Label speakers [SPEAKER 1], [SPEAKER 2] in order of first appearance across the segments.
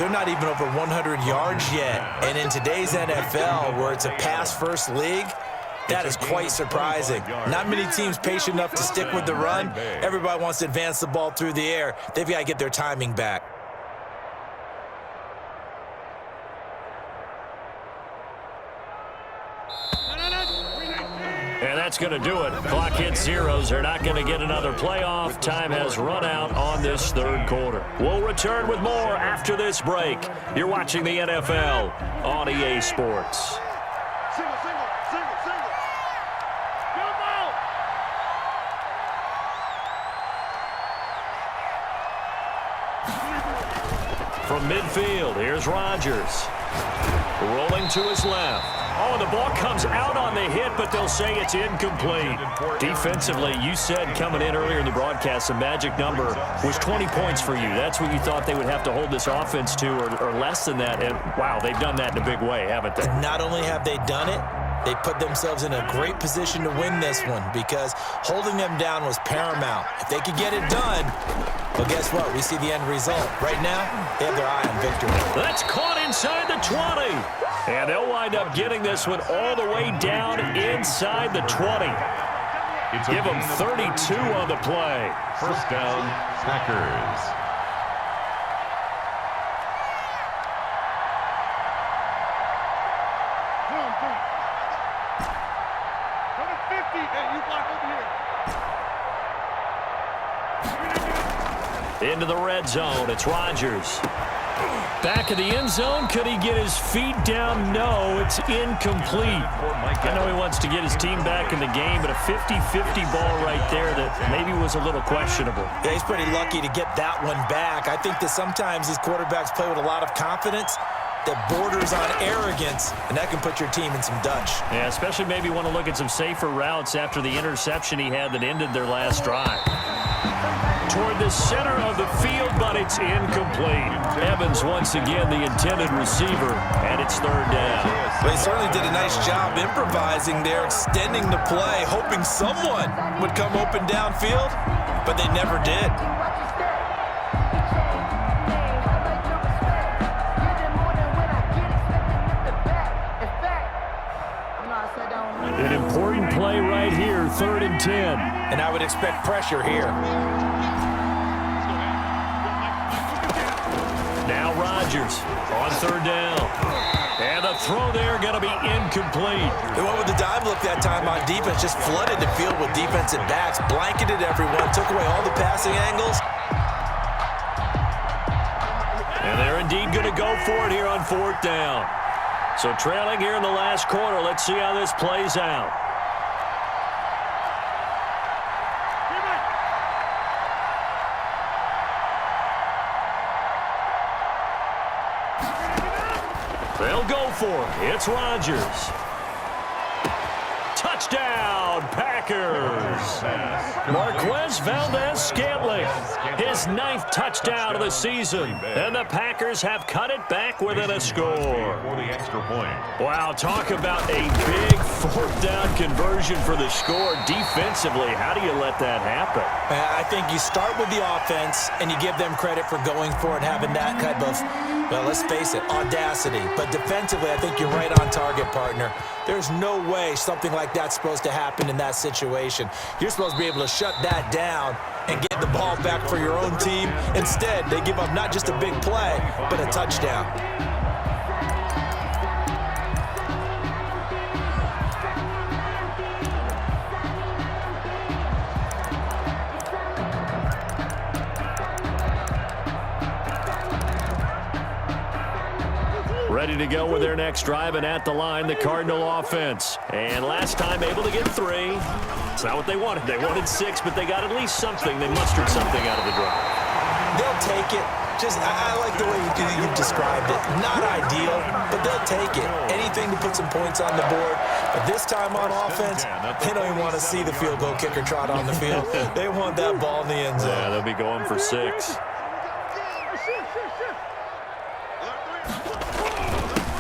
[SPEAKER 1] They're not even over 100 yards yet. And in today's NFL, where it's a pass-first league, that is quite surprising. Not many teams patient enough to stick with the run. Everybody wants to advance the ball through the air. They've got to get their timing back.
[SPEAKER 2] And that's going to do it. Clock hits zeros. They're not going to get another playoff. Time has run out on this third quarter. We'll return with more after this break. You're watching the NFL on EA Sports. From midfield, here's Rodgers. Rolling to his left. Oh, the ball comes out on the hit, but they'll say it's incomplete. Defensively, you said coming in earlier in the broadcast, the magic number was 20 points for you. That's what you thought they would have to hold this offense to, or less than that. And, wow, they've done that in a big way, haven't they?
[SPEAKER 1] Not only have they done it, they put themselves in a great position to win this one because holding them down was paramount. If they could get it done, well, guess what? We see the end result. Right now, they have their eye on victory.
[SPEAKER 2] That's caught inside the 20. And they'll wind up getting this one all the way down inside the 20. Give them 32 on the play.
[SPEAKER 3] First down, Packers.
[SPEAKER 2] Into the red zone, it's Rodgers. Back of the end zone, could he get his feet down? No, it's incomplete. I know he wants to get his team back in the game, but a 50-50 ball right there that maybe was a little questionable.
[SPEAKER 1] Yeah, he's pretty lucky to get that one back. I think that sometimes these quarterbacks play with a lot of confidence that borders on arrogance, and that can put your team in some Dutch.
[SPEAKER 2] Yeah, especially maybe want to look at some safer routes after the interception he had that ended their last drive. Toward the center of the field, but it's incomplete. Evans once again the intended receiver, and it's third down.
[SPEAKER 1] They certainly did a nice job improvising there, extending the play, hoping someone would come open downfield, but they never did.
[SPEAKER 2] An important play right here, 3rd and 10.
[SPEAKER 1] And I would expect pressure here.
[SPEAKER 2] Now Rodgers on 3rd down. And the throw there going to be incomplete.
[SPEAKER 1] They went with the dive look that time on defense, just flooded the field with defensive backs, blanketed everyone, took away all the passing angles.
[SPEAKER 2] And they're indeed going to go for it here on 4th down. So trailing here in the last quarter, let's see how this plays out. They'll go for it. It's Rodgers. Touchdown, Packers. Marquez Valdez-Scantling, his 9th touchdown of the season. And the Packers have cut it back within a score.
[SPEAKER 3] For the extra point.
[SPEAKER 2] Wow, talk about a big 4th down conversion for the score. Defensively, how do you let that happen?
[SPEAKER 1] I think you start with the offense, and you give them credit for going for it, having that type of, well, let's face it, audacity. But defensively, I think you're right on target, partner. There's no way something like that's supposed to happen in that situation. You're supposed to be able to shut that down and get the ball back for your own team. Instead, they give up not just a big play, but a touchdown.
[SPEAKER 2] Ready to go with their next drive, and at the line, the Cardinal offense. And last time able to get 3. It's not what they wanted. They wanted 6, but they got at least something. They mustered something out of the drive.
[SPEAKER 1] They'll take it. I like the way you've described it. Not ideal, but they'll take it. Anything to put some points on the board. But this time on offense, they don't even want to see the field goal kicker trot on the field. They want that ball in the end zone.
[SPEAKER 2] Yeah, they'll be going for 6.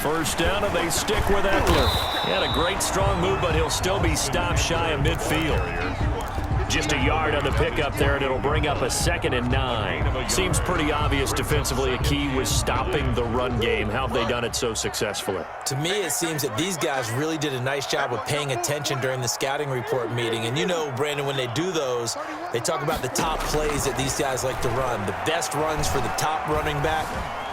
[SPEAKER 2] First down, and they stick with Eckler. He had a great, strong move, but he'll still be stopped shy of midfield. Just a yard on the pickup there, and it'll bring up a 2nd and 9. Seems pretty obvious defensively a key was stopping the run game. How have they done it so successfully?
[SPEAKER 1] To me, it seems that these guys really did a nice job of paying attention during the scouting report meeting. And you know, Brandon, when they do those, they talk about the top plays that these guys like to run. The best runs for the top running back,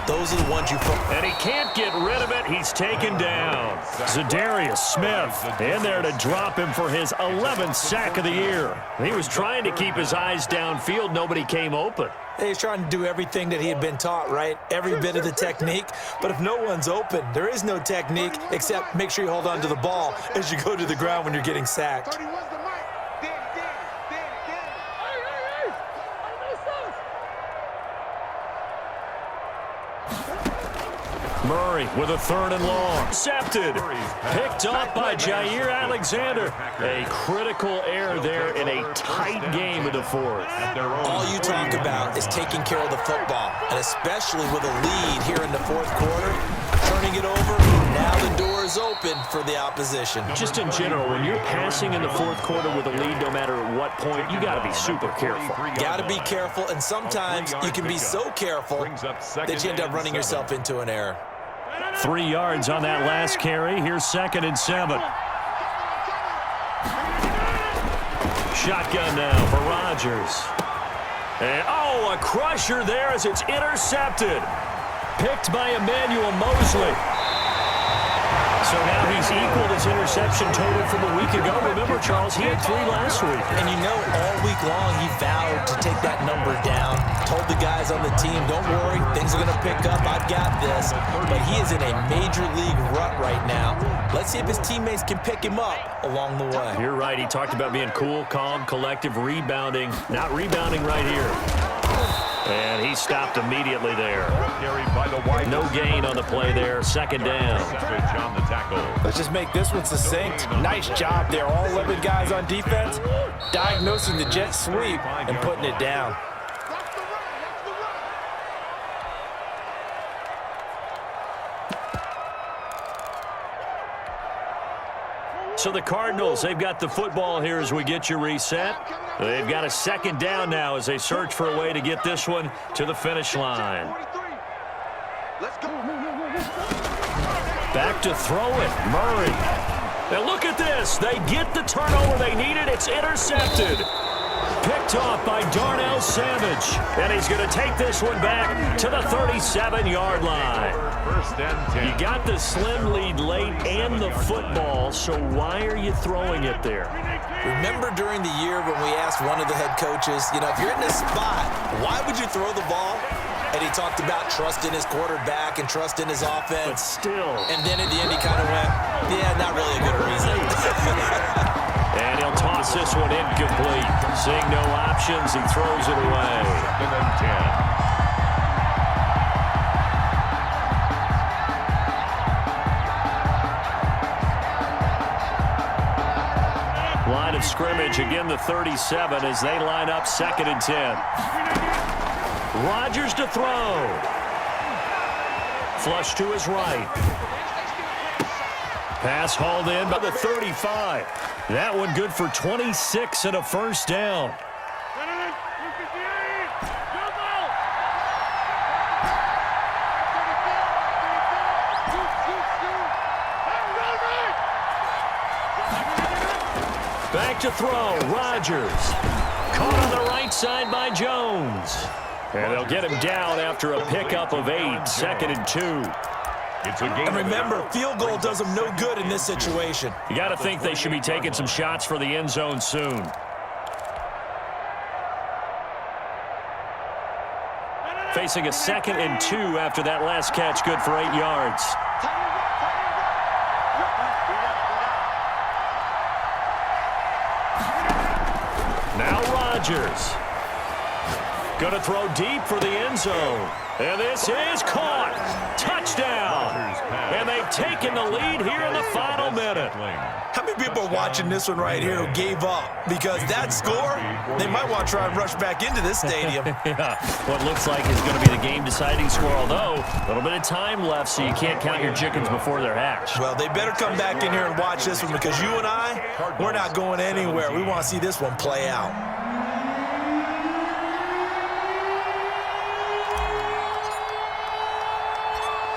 [SPEAKER 1] those are the ones you put.
[SPEAKER 2] And he can't get rid of it. He's taken down. Zadarius Smith in there to drop him for his 11th sack of the year. He was trying to keep his eyes downfield. Nobody came open.
[SPEAKER 1] He's trying to do everything that he had been taught, right? Every bit of the technique. But if no one's open, there is no technique except make sure you hold on to the ball as you go to the ground when you're getting sacked.
[SPEAKER 2] Murray with a 3rd and long. Intercepted. Picked off by Jair Alexander. A critical error there in a tight game of the 4th.
[SPEAKER 1] All you talk about is taking care of the football, and especially with a lead here in the 4th quarter, turning it over, now the door is open for the opposition.
[SPEAKER 2] Just in general, when you're passing in the 4th quarter with a lead, no matter at what point, you got to be super careful.
[SPEAKER 1] Got to be careful, and sometimes you can be so careful that you end up running yourself into an error.
[SPEAKER 2] 3 yards on that last carry. Here's 2nd and 7. Shotgun now for Rodgers. And, a crusher there as it's intercepted. Picked by Emmanuel Mosley. So now he's equaled his interception total from a week ago. Remember, Charles, he had 3 last week.
[SPEAKER 1] And you know, all week long he vowed to take that number down. Told the guys on the team, don't worry, things are going to pick up. I've got this. But he is in a major league rut right now. Let's see if his teammates can pick him up along the way.
[SPEAKER 2] You're right. He talked about being cool, calm, collective, rebounding. Not rebounding right here. And he stopped immediately there. No gain on the play there. 2nd down.
[SPEAKER 1] Let's just make this one succinct. Nice job there. All 11 guys on defense diagnosing the jet sweep and putting it down.
[SPEAKER 2] So the Cardinals, they've got the football here as we get you reset. They've got a 2nd down now as they search for a way to get this one to the finish line. Back to throw it, Murray. Now look at this. They get the turnover they needed. It's intercepted. Picked off by Darnell Savage. And he's going to take this one back to the 37-yard line. You got the slim lead late and the football, so why are you throwing it there?
[SPEAKER 1] Remember during the year when we asked one of the head coaches, if you're in this spot, why would you throw the ball? And he talked about trust in his quarterback and trust in his offense.
[SPEAKER 2] But still.
[SPEAKER 1] And then at the end he kind of went, yeah, not really a good reason.
[SPEAKER 2] And he'll toss this one incomplete. Seeing no options, he throws it away.
[SPEAKER 3] 2nd and 10.
[SPEAKER 2] Line of scrimmage, again the 37 as they line up 2nd and 10. Rodgers to throw. Flush to his right. Pass hauled in by the 35. That one good for 26 and a 1st down. Back to throw, Rodgers. Caught on the right side by Jones. And they'll get him down after a pickup of 8, 2nd and 2.
[SPEAKER 1] And remember, field goal does them no good in this situation.
[SPEAKER 2] You got to think they should be taking some shots for the end zone soon. Facing a 2nd and 2 after that last catch, good for 8 yards. Now Rodgers. Going to throw deep for the end zone. And this is caught. Touchdown. And they've taken taking the lead here in the final minute.
[SPEAKER 1] How many people are watching this one right here who gave up? Because that score, they might want to try and rush back into this stadium.
[SPEAKER 2] Yeah, what looks like is going to be the game-deciding score, although a little bit of time left, so you can't count your chickens before they're hatched.
[SPEAKER 1] Well, they better come back in here and watch this one, because you and I, we're not going anywhere. We want to see this one play out.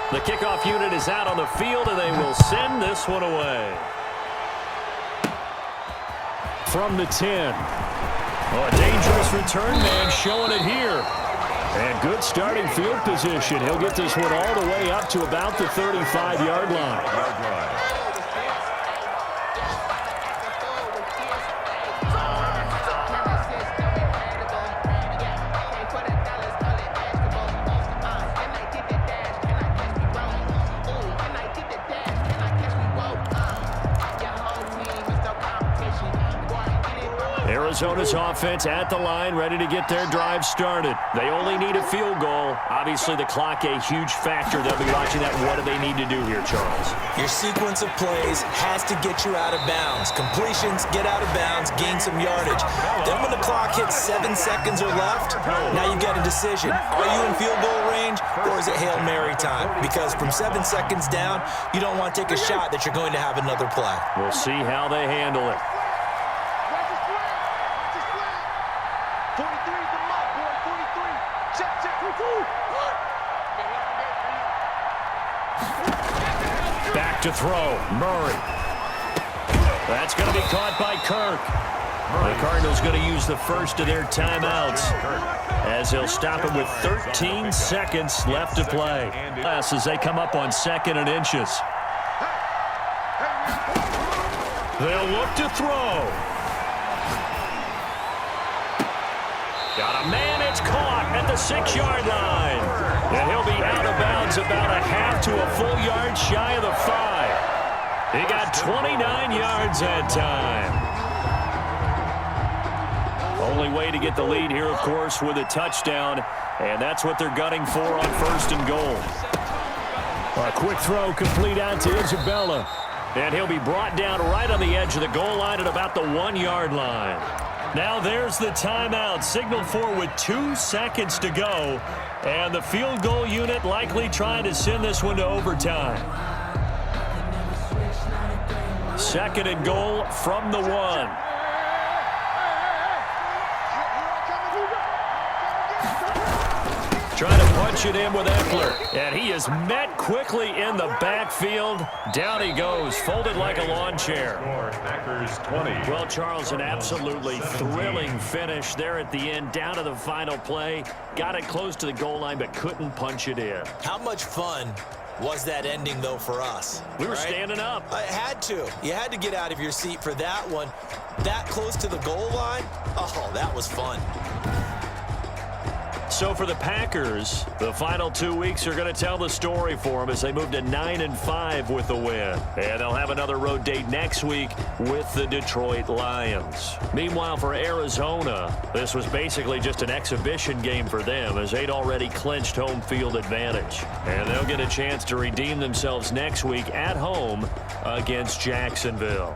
[SPEAKER 2] The kickoff unit is out on the field, and they will send this one away. From the 10. Oh, a dangerous return man showing it here. And good starting field position. He'll get this one all the way up to about the 35-yard line. Arizona's offense at the line, ready to get their drive started. They only need a field goal. Obviously, the clock a huge factor. They'll be watching that. What do they need to do here, Charles?
[SPEAKER 1] Your sequence of plays has to get you out of bounds. Completions, get out of bounds, gain some yardage. Then when the clock hits 7 seconds or left, now you get a decision. Are you in field goal range, or is it Hail Mary time? Because from 7 seconds down, you don't want to take a shot that you're going to have another play.
[SPEAKER 2] We'll see how they handle it. Back to throw. Murray. That's going to be caught by Kirk. The Cardinals going to use the first of their timeouts as they'll stop it with 13 seconds left to play. As they come up on 2nd and inches. They'll look to throw. Got a man, it's caught at the 6-yard line. And he'll be out of bounds about a half to a full yard shy of the 5. He got 29 yards that time. Only way to get the lead here, of course, with a touchdown. And that's what they're gunning for on 1st and goal. A quick throw complete out to Isabella. And he'll be brought down right on the edge of the goal line at about the 1-yard line. Now there's the timeout, signaled for with 2 seconds to go. And the field goal unit likely trying to send this one to overtime. 2nd and goal from the 1. Trying to punch it in with Eckler. And he is met quickly in the backfield. Down he goes, folded like a lawn chair.
[SPEAKER 3] Packers 20.
[SPEAKER 2] Well, Charles, an absolutely thrilling finish there at the end, down to the final play. Got it close to the goal line, but couldn't punch it in.
[SPEAKER 1] How much fun was that ending, though, for us?
[SPEAKER 2] We were standing up.
[SPEAKER 1] I had to. You had to get out of your seat for that one. That close to the goal line? Oh, that was fun.
[SPEAKER 2] So for the Packers, the final 2 weeks are going to tell the story for them as they move to 9-5 with the win. And they'll have another road date next week with the Detroit Lions. Meanwhile, for Arizona, this was basically just an exhibition game for them as they'd already clinched home field advantage. And they'll get a chance to redeem themselves next week at home against Jacksonville.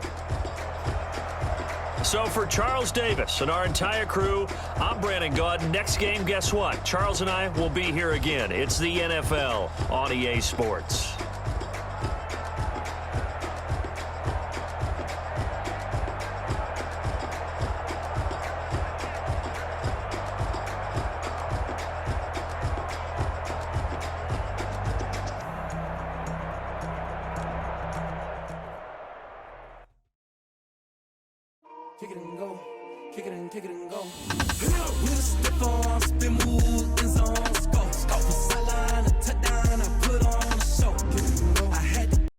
[SPEAKER 2] So for Charles Davis and our entire crew, I'm Brandon Gaudin. Next game, guess what? Charles and I will be here again. It's the NFL on EA Sports.
[SPEAKER 4] Kick it and go, kick it and go. With a stiff arm, spin move, in zone.